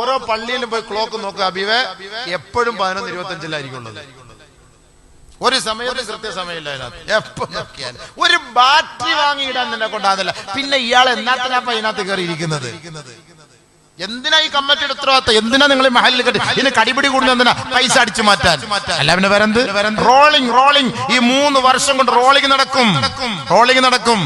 ഓരോ പള്ളിയിലും പോയി ക്ലോക്ക് നോക്കുക അബീവേ, എപ്പോഴും 11:25 ഉള്ളത്. ഒരു സമയത്ത് കൃത്യസമയമില്ല അതിനകത്ത്. എപ്പോ നോക്കിയാൽ ഒരു ബാറ്ററി വാങ്ങിയിടാൻ നിന്നെ കൊണ്ടാകുന്നില്ല. പിന്നെ ഇയാൾ എന്നാത്തിനാ അതിനകത്ത് കയറിയിരിക്കുന്നത്? എന്തിനാ ഈ കമ്മിറ്റിയുടെ ഉത്തരവാദിത്തം? എന്തിനാ നിങ്ങൾ മഹലിൽ കെട്ടി ഇതിന് കടിപിടി കൂടുന്ന? എന്തിനാ പൈസ അടിച്ചു മാറ്റാൻ? അല്ല പിന്നെ വരന്ത് റോളിംഗ് ഈ 3 വർഷം കൊണ്ട് റോളിംഗ് നടക്കും.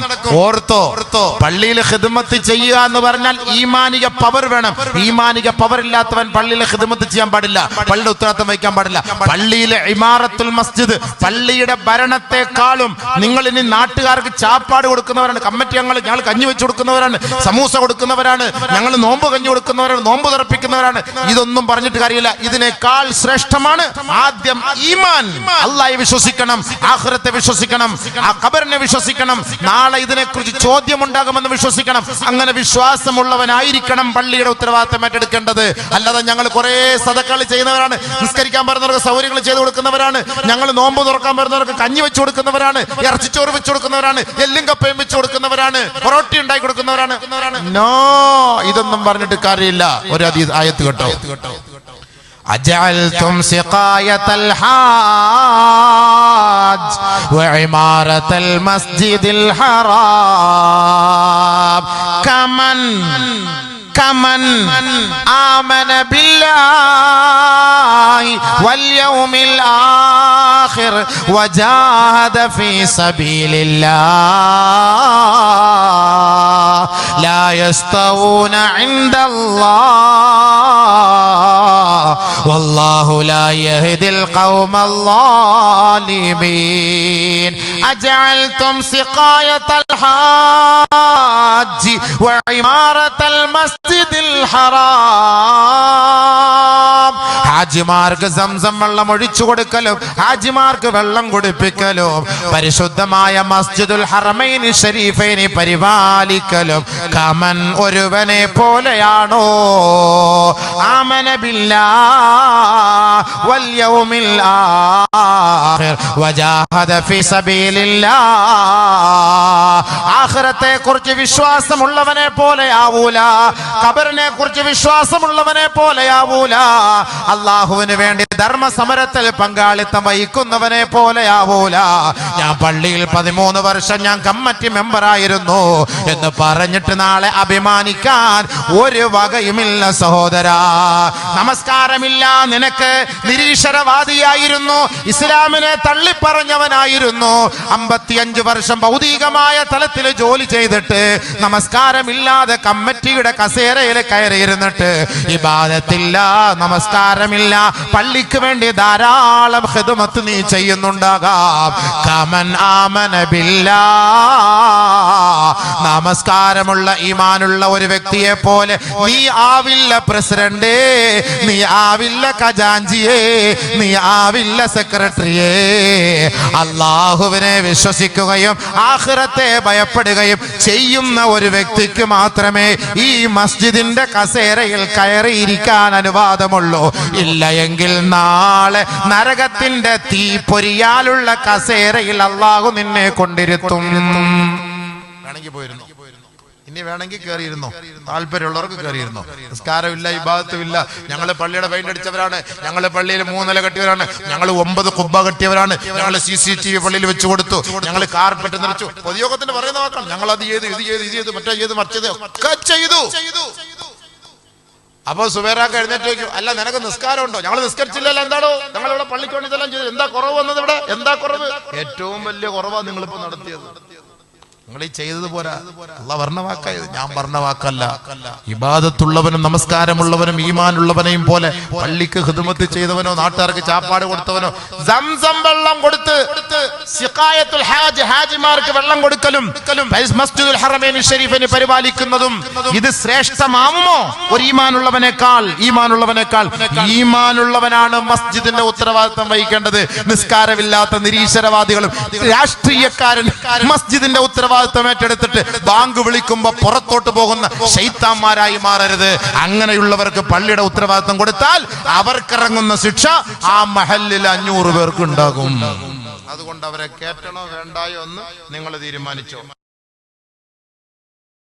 ഓർത്തോ, പള്ളിയിൽ ഖിദ്മത്ത് ചെയ്യുക എന്ന് പറഞ്ഞാൽ ഈമാനിക പവർ വേണം. ഈമാനിക പവർ ഇല്ലാത്തവൻ പള്ളിയിൽ ഖിദ്മത്ത് ചെയ്യാൻ പാടില്ല, പള്ളിയുടെ ഉത്തരവാദിത്തം വഹിക്കാൻ പാടില്ല. പള്ളിയിലെ ഇമാറത്തുൽ മസ്ജിദ്, പള്ളിയുടെ ഭരണത്തെക്കാളും നിങ്ങൾ ഇനി നാട്ടുകാർക്ക് ചാപ്പാട് കൊടുക്കുന്നവരാണ്. കമ്മിറ്റി ഞങ്ങൾ കഞ്ഞി വെച്ച് കൊടുക്കുന്നവരാണ്, സമൂസ കൊടുക്കുന്നവരാണ്, ഞങ്ങൾ നോമ്പ് കഞ്ഞി കൊടുക്കുന്നവരാണ്, നോമ്പ് തുറപ്പിക്കുന്നവരാണ്. ഇതൊന്നും പറഞ്ഞിട്ട് കാര്യമില്ല. ഇതിനേക്കാൾ ശ്രേഷ്ഠമാണ് ആദ്യം ഈമാൻ. അല്ലാഹയെ വിശ്വസിക്കണം, ആഖിറത്തെ വിശ്വസിക്കണം, ആ ഖബറിനെ വിശ്വസിക്കണം, നാളെ ഇതിനെക്കുറിച്ച് ചോദ്യമുണ്ടാകുമെന്ന് വിശ്വസിക്കണം. അങ്ങനെ വിശ്വാസമുള്ളവനായിരിക്കണം പള്ളിയുടെ ഉത്തരവാദിത്തം ഏറ്റെടുക്കേണ്ടത്. അല്ലാതെ ഞങ്ങൾ കുറെ സദഖകൾ ചെയ്യുന്നവരാണ്, നിസ്കരിക്കാൻ പറയുന്നവർക്ക് സൗകര്യങ്ങൾ ചെയ്തു കൊടുക്കുന്നവരാണ്, ഞങ്ങൾ നോമ്പ് തുറക്കാൻ പറയുന്നവർക്ക് കഞ്ഞി വെച്ചു കൊടുക്കുന്നവരാണ്, ഇറച്ചിച്ചോറ് വെച്ചു കൊടുക്കുന്നവരാണ്, എല്ലും കപ്പയും വെച്ചു കൊടുക്കുന്നവരാണ്, പൊറോട്ടി ഉണ്ടാക്കി കൊടുക്കുന്നവരാണ്. നോ, ഇതൊന്നും പറഞ്ഞിട്ട് കാര്യമില്ല. ഒരു ആയത്ത് കേട്ടോ, അജഅൽതും സിഖായത്തൽ ഹാജ് വഇമാറത്തൽ മസ്ജിദിൽ ഹറാം കമൻ ആമന ബില്ലാഹി വൽ യൗമിൽ ആഖിർ വജാഹദ ഫീ സബീലില്ലാഹ് ലാ യസ്തവൂന ഇൻദല്ലാഹ് വല്ലാഹു ലാ യഹ്ദിൽ ഖൗമൽ ളാലിമീൻ. അജഅൽതും സിഖായത്തൽ ഹാജ് വഇമാറത്തൽ മസ്ജിദിൽ ഹറാം, ഹാജിമാർക്ക് സംസം വെള്ളം ഒഴിച്ചു കൊടുക്കലും ഹാജിമാർക്ക് വെള്ളം കുടിപ്പിക്കലും പരിശുദ്ധമായ മസ്ജിദുൽ ഹറമൈനി ഷരീഫൈനി പരിപാലിക്കലും കമൻ ഒരുവനെ പോലെയാണോ ആമന ബില്ലാഹി വൽ യൗമിൽ ആഖിർ വജാഹദ ഫീ സബീലില്ലാഹ്. ആഖിറത്തെ കുറിച്ച് വിശ്വാസമുള്ളവനെ പോലെയാവൂല, ഖബറിനെ കുറിച്ച് വിശ്വാസമുള്ളവനെ പോലെയാവൂല, അല്ലാഹുവിന് വേണ്ടി ധർമ്മസമരത്തിൽ പങ്കാളിത്തം വഹിക്കുന്നവനെ പോലെയാവൂല. ഞാൻ പള്ളിയിൽ 13 വർഷം ഞാൻ കമ്മിറ്റി മെമ്പറായിരുന്നു എന്ന് പറഞ്ഞിട്ട് നാളെ അഭിമാനിക്കാൻ ഒരു വകയുമില്ല സഹോദരാ. നമസ്കാരമില്ല നിനക്ക്, നിരീശ്വരവാദിയായിരുന്നു, ഇസ്ലാമിനെ തള്ളിപ്പറഞ്ഞവനായിരുന്നു, 55 വർഷം ഭൗതികമായ തലത്തിൽ ജോലി ചെയ്തിട്ട് നമസ്കാരമില്ലാതെ കമ്മിറ്റിയുടെ കസേരയിൽ കയറിയിരുന്നിട്ട് ഇബാദത്തില്ല, നമസ്കാരമില്ല, പള്ളിക്ക് വേണ്ടി ധാരാളം ഖിദ്മത്ത് നീ ചെയ്യുന്നുണ്ടാകാം. കമൻ ആമന ബില്ലാഹ്, നമസ്കാരമുള്ള ഈമാനുള്ള ഒരു വ്യക്തിയെ പോലെ നീ ആവില്ല പ്രസിഡന്റ്, നീ ആവില്ല ഖജാൻജിയെ, നീ ആവില്ല സെക്രട്ടറിയെ. അല്ലാഹുവിനെ വിശ്വസിക്കുകയും ആഖിറത്തെ ഭയപ്പെടുകയും ചെയ്യുന്ന ഒരു വ്യക്തിക്ക് മാത്രമേ ഈ മസ്ജിദിന്റെ കസേരയിൽ കയറിയിരിക്കാൻ അനുവാദമുള്ളൂ. ഇല്ല എങ്കിൽ നാളെ നരകത്തിന്റെ തീ പൊരിയാലുള്ള കസേരയിൽ അല്ലാഹു നിന്നെ കൊണ്ടിരുത്തും. വേണമെങ്കിൽ പോയിരുന്നു, ഇനി വേണമെങ്കിൽ കയറിയിരുന്നോ, താല്പര്യമുള്ളവർക്ക് കയറിയിരുന്നോ. നിസ്കാരമില്ല, ഇബാദത്തുമില്ല, ഞങ്ങൾ പള്ളിയുടെ പെയിന്റ് അടിച്ചവരാണ്, ഞങ്ങൾ പള്ളിയിൽ 3 നില കെട്ടിയവരാണ്, ഞങ്ങൾ 9 കുബ്ബ കെട്ടിയവരാണ്, ഞങ്ങൾ CCTV പള്ളിയിൽ വെച്ചു കൊടുത്തു, ഞങ്ങൾ കാർപ്പറ്റ് നിറച്ചു. പൊതുയോഗത്തിന് പറയുന്ന വാക്കാണ്, ഞങ്ങൾ അത് ചെയ്തു, ഇത് ചെയ്തു, മറ്റേ ചെയ്തു, മറിച്ചത് ഒക്കെ ചെയ്തു. അപ്പൊ സുബൈറാക്ക് എഴുന്നേറ്റ് വയ്ക്കും, അല്ല നിനക്ക് നിസ്കാരം ഉണ്ടോ? ഞങ്ങൾ നിസ്കരിച്ചില്ലല്ലോ, എന്താണോ ഞങ്ങളിവിടെ പള്ളിക്ക് വേണ്ടി ഇതെല്ലാം ചെയ്തു, എന്താ കുറവ് വന്നത് ഇവിടെ? എന്താ കുറവ്? ഏറ്റവും വലിയ കുറവാ നിങ്ങളിപ്പോ നടത്തിയത്. നിങ്ങൾ ഈ ചെയ്തത് പോരാ. അല്ലാഹ് പറഞ്ഞ വാക്കായത്, ഞാൻ പറഞ്ഞ വാക്കല്ല. ഇബാദത്തുള്ളവനും നമസ്കാരമുള്ളവനും ഈമാനുള്ളവനെയും പോലെ പള്ളിക്ക് ഖിദ്മത്ത് ചെയ്തവനോ നാട്ടുകാർക്ക് ചാപ്പാട് കൊടുത്തവനോ സംസം വെള്ളം കൊടുത്ത് സിഖായത്തുൽ ഹാജ്, ഹാജിമാർക്ക് വെള്ളം കൊടുക്കലും മസ്ജിദുൽ ഹറമൈനി ഷരീഫിനെ പരിപാലിക്കുന്നതും ഇത് ശ്രേഷ്ഠമാവുമോ ഒരു ഈമാനുള്ളവനേക്കാൾ? ഈമാനുള്ളവനാണ് മസ്ജിദിന്റെ ഉത്തരവാദിത്തം വഹിക്കേണ്ടത്. നിസ്കാരമില്ലാത്ത നിരീശ്വരവാദികളും രാഷ്ട്രീയക്കാരൻ മസ്ജിദിന്റെ ഉത്തരവാദിത്തം ഏറ്റെടുത്തിട്ട് ബാങ്ക് വിളിക്കുമ്പോ പുറത്തോട്ട് പോകുന്ന ശൈത്താന്മാരായി മാറരുത്. അങ്ങനെയുള്ളവർക്ക് പള്ളിയുടെ ഉത്തരവാദിത്തം കൊടുത്താൽ അവർക്കിറങ്ങുന്ന ശിക്ഷ ആ മഹല്ലിൽ 500 പേർക്ക് ഉണ്ടാകും. അതുകൊണ്ട് അവരെ കേട്ടണോ വേണ്ടായോ എന്ന് നിങ്ങൾ തീരുമാനിച്ചോ.